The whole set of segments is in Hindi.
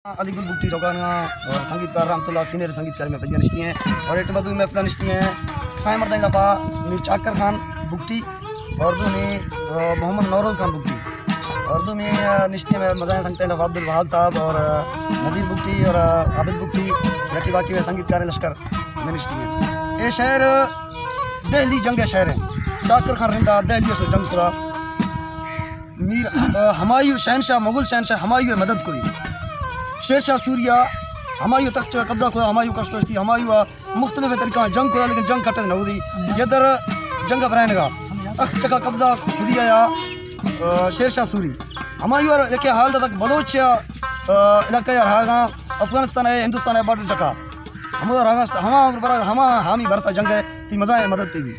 अलीगुल बुकटी चौकाना और संगीतकार रहमतुल्लाह सीनियर संगीतकार में बजिया निश्ती हैं और एक मधु महफिल निश्ती हैं साई मर्दा दफ़ा मीर चाकर खान बुकटी और दो में मोहम्मद नौरोज़ खान बुकटी और दो में निश्ती में मज़ा संगते हैं दफ़ा अब्दुल वहाब साहब और नज़ीर बुकटी और आबिद बुकटी यकी बाकी में संगीतकार लश्कर में निश्ती हैं। ये शहर दिल्ली जंग शहर है। चाकर खान रिंदा दिल्ली से जंग खुदा मीर हमायूं शहनशाह मुगल शहनशाह हमायूं मदद को दी शेरशाह सूर्या हमायूं तख्त कब्जा खुदा हमायूं कश्ती हमायूं मुख्तलिफ तरीक़ा जंग खुदा लेकिन जंग कटे न हुई यदर जंग बरान का तख्त का कब्जा खुदी आया शेरशाह सूरी हमायूं लेके हाल तक बलोच इलाका यार हागा अफगानिस्तान है हिंदुस्तान है बॉर्डर जगह हमा हामी भरता जंग है ती मज़ा है मदद ती भी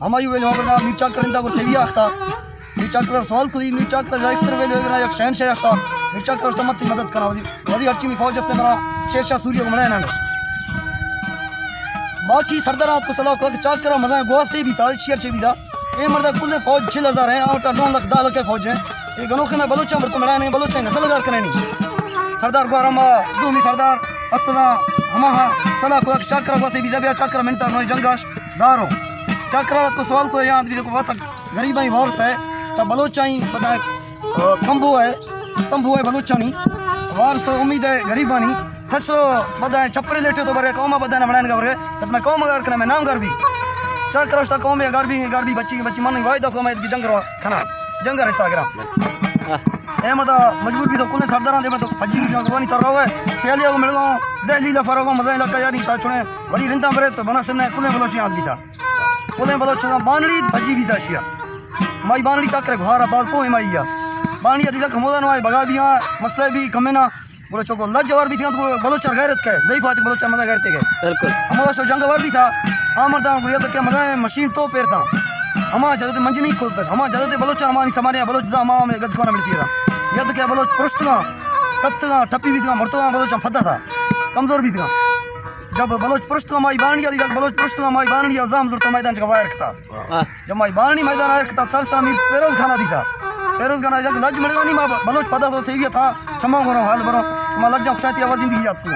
हमायूं वे लोगों मीर चाकर इंदा को सेविया अख्ता मीर चाकर सवाल खुदी मीर चाकर जायकर वे लोग एक शहनशाह अख्ता मीर चाकर उस्तमत की मदद करना वदी हरची में फौज से मरा शेरशाह सूर्य को मनाया नानश बाकी सरदारात को सलाह को चाकर मज़ा गोवास्ते भी था शेर से भी था ये मर्दा कुल फौज 6000 है और 9 लाख 10 लाख फौज है ये गनोखे में बलोचा मर तो मनाया नहीं बलोचा नस्ल लगा करने नहीं सरदार गोरमा दूमी सरदार अस्तना हमाहा सलाह को चाकर गोते भी दबिया चाकर मिनटा नो जंगाश दारो चाकर को सवाल को याद भी देखो बहुत गरीब ही वॉर्स है तब बलोचा ही पता कंबो है तंबू है बलोचा नहीं वारस उम्मीद है गरीबानी थसो बदाए छपरे लेटे तो बरे कौमा बदाना बनाने का बरे तब मैं कौम अगर करना मैं नाम कर भी चाकर रास्ता कौम में गारबी बच्ची मन वायदा कौम है की जंग खाना जंग हिस्सा ग्राम ए मदा मजबूर भी तो कुल सरदार दे तो फजी की जवानी तर रहो है सेलिया को मिल गो दिल्ली ला फरो मजा इलाका यार नहीं ता छुने वरी रिंदा मरे तो बना सिमने कुल बलोची आद भी था कुल बलोच बानड़ी फजी भी था शिया माई बानड़ी चाकर घर बात को माईया बानड़ी दिला खमोदा न बगा भी मसले भी कमे ना बोलो चोको लज जवार भी थी तो बलोचर गैरत के जई पाच बलोचर मजा गैरते के बिल्कुल हमारा शो जंग वार भी था मर्दा गुड़िया तक मजा है मशीन तो पैर था हमारा जदते मंज नहीं खोलता हमारा जदते बलोचर हमारी समारे बलोच जा मां में गज कोना मिलती था यद के बलोच पुरुषगा कत्तगा टप्पी भी था मरतगा बलोच फदा था कमजोर भी था जब बलोच पुरुषगा माई बानड़ी दी बलोच पुरुषगा माई बानड़ी जाम जुरतो मैदान का वायर रखता जब माई बानड़ी मैदान आयर रखता सरसामी पेरोज खाना दी था पेरोज खाना जग लज मिलगा नहीं मां बलोच पता तो सेविया था क्षमा करो हाल बरो मां लज खुशाती आवाज जिंदगी याद को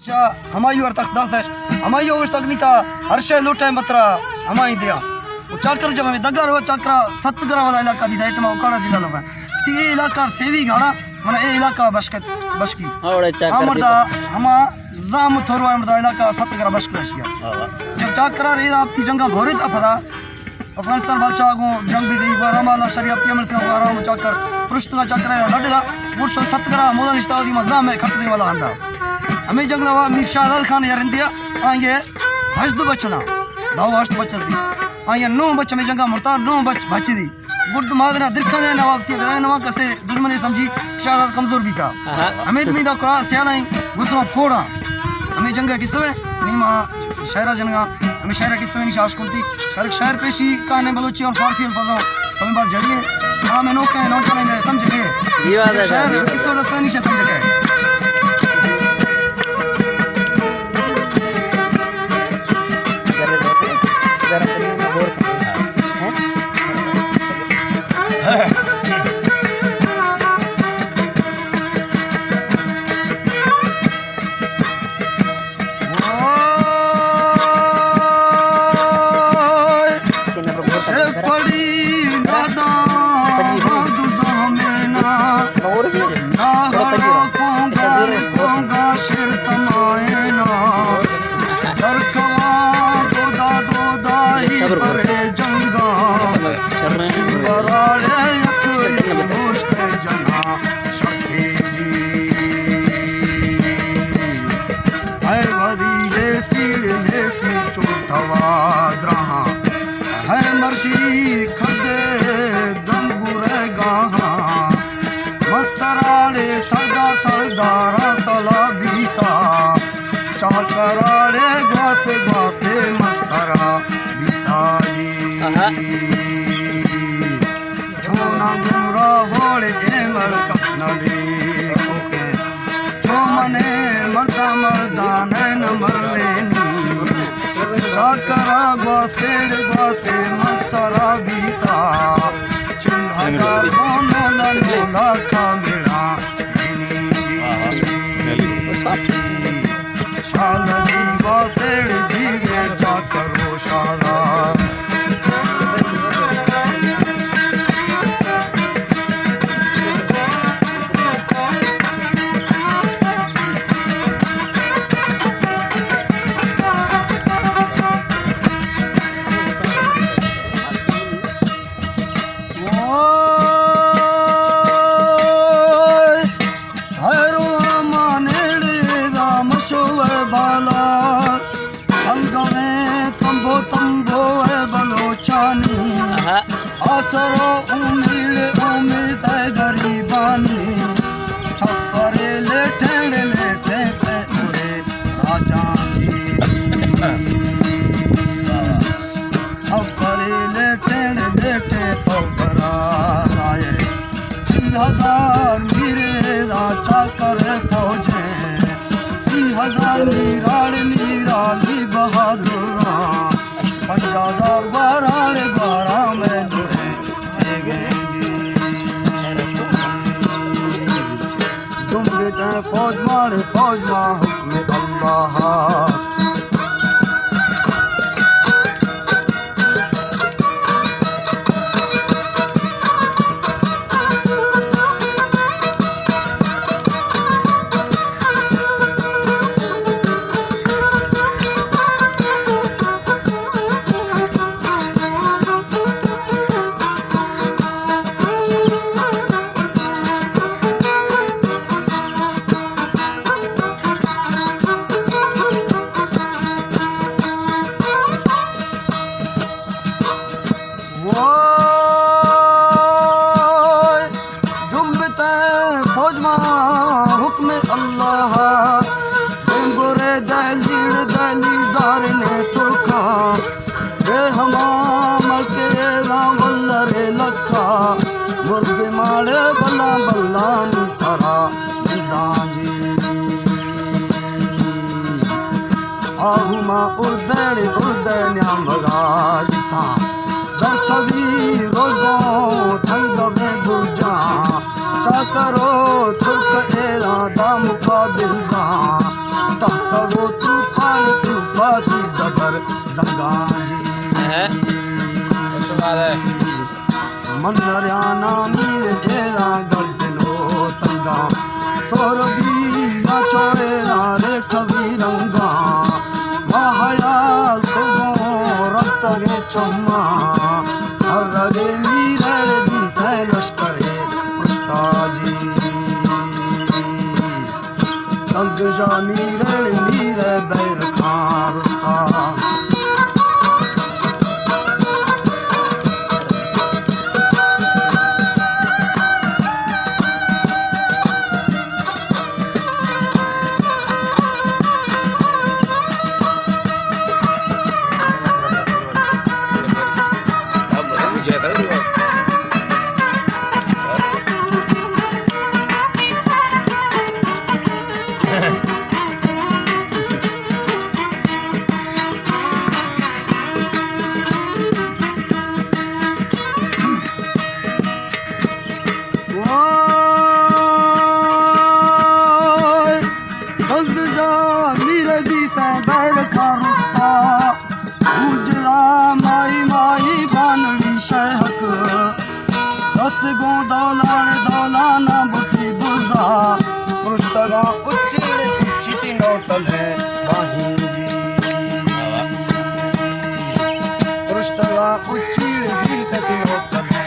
अच्छा हमायूं और तख्त दास हमायूं उस तक नहीं था हर शे लूटे मत्रा हमाई दिया वो चाकर जब में दगर हो चाकरा सतगरा वाला इलाका दी था में उकाड़ा जिला लगा ये इलाका सेवी घाड़ा माने ये इलाका बशकी मर्दा हमा जाम थोरो मर्दा इलाका सतगरा बशकिया जब चाकरा रे आपकी जंगा भोरे था फदा अफगानिस्तान बादशाह को जंग भी दी रामाला शरीयत के अमल का आराम चाकर पुरुषगा चाकर लड़दा पुरुष सतगरा मोदा निश्ता दी मजा में खटने वाला आंदा हमें जंगला मीर शाह खान यार इंडिया ये हजद बचना दाव हजद बचल दी ये 9 बच में जंगा मुर्ता 9 बच दी गुड मादना दिरखा ने नवाब से नवा कसे दुश्मनी समझी शाहजाद कमजोर भी था हमें तुम्हें दा कुरा सियाला गुस्सा कोड़ा हमें जंगा किसवे नीमा शहरा जनगा हमें शहर किसवे नहीं शाश कुलती हर शहर पेशी काने बलोची और फारसी अल्फाजों हमें बात जरिए हां मैं नोके नोट करेंगे समझ के शहर किसवे रस्ता नहीं समझ के शाल जीवा तेड़ जीवे जा करो शाला आसरो उम्मीद गरीबानी छप्परे लेटे ते उरे राजा जी छप्परे लेटे तो बराए 3000 मीरे दा चाकर फौजे 3000 मीराली बहादुरा 5000 ग्वारा में जुड़े तुम बेटे फौज मां हुक्म अल्लाह हुक्म अल्लाह गोरे दली जार ने तुरखा बे हमा मलके वल्लरे लखा मुर्गे माड़े बल्ला नी सारा दांजी आहुमा उड़दे न्याम गाता दरसवी रोजो थंग में बुर्जा चाकरो तुर्क एला दा मुकाबिल बा तहकगो तूफान की जबर जंगाजी मनरियाना मील एला गर्दनो तंगा सोरगी छोएला रेठवी रंगा महायाल खुगो रक्तगे चम्मा हर्रगे मीरड़ दी तै लश्करे जी तंजा मीर बैर खान रुस्ता दौलाना बुटी बुर्दा पृष्ठगा उच्चिति नौतले बाहिंगी पृष्ठगा उच्चिति नौतले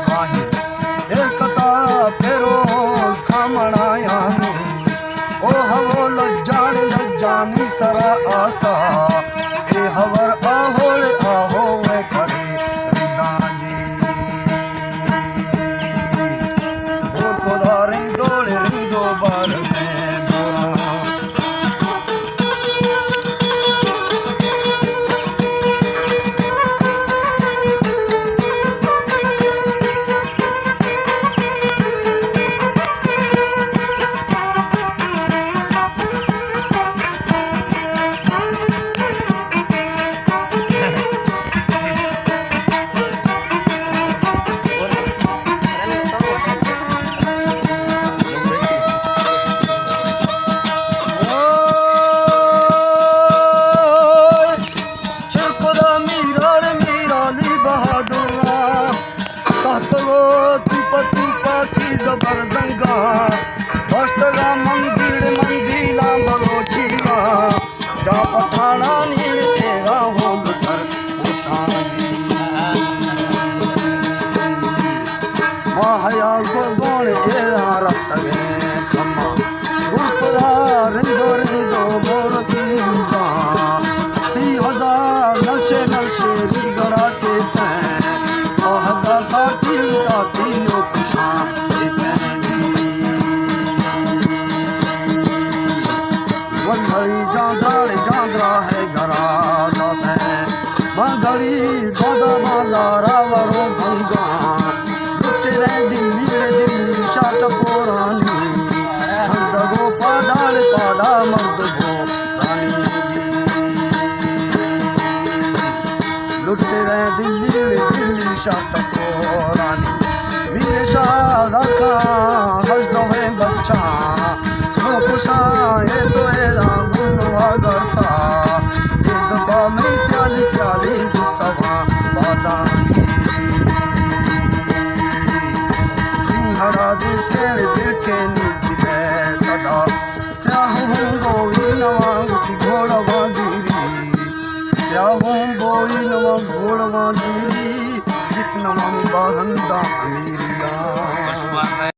बाहि एकता फेरोज खामणाया ओ हवो लज्जानी सरा आता ए हवर आहो वे करे रिंदो बार में बोरा घड़ी जांदरा है घरा दाते घड़ी गोदा बाजारा वरो भंगा लुटे दे दिल्ली शाट पुरानी गो पाड़ा मर्द गो रानी जी लुटे दे दिल्ली शाट पुरानी वीर शाह हज दो है बच्चा नो खुशा ये तो एदा गुनवा करता ये दबा में स्याली दुसवा बाजानी सिंहड़ा दिखे निकले सदा स्याहूं बोई नवा गुची घोड़ा वाजीरी स्याहूं बोई नवा घोड़ा वाजीरी जितना मामी बाहंदा अमीरी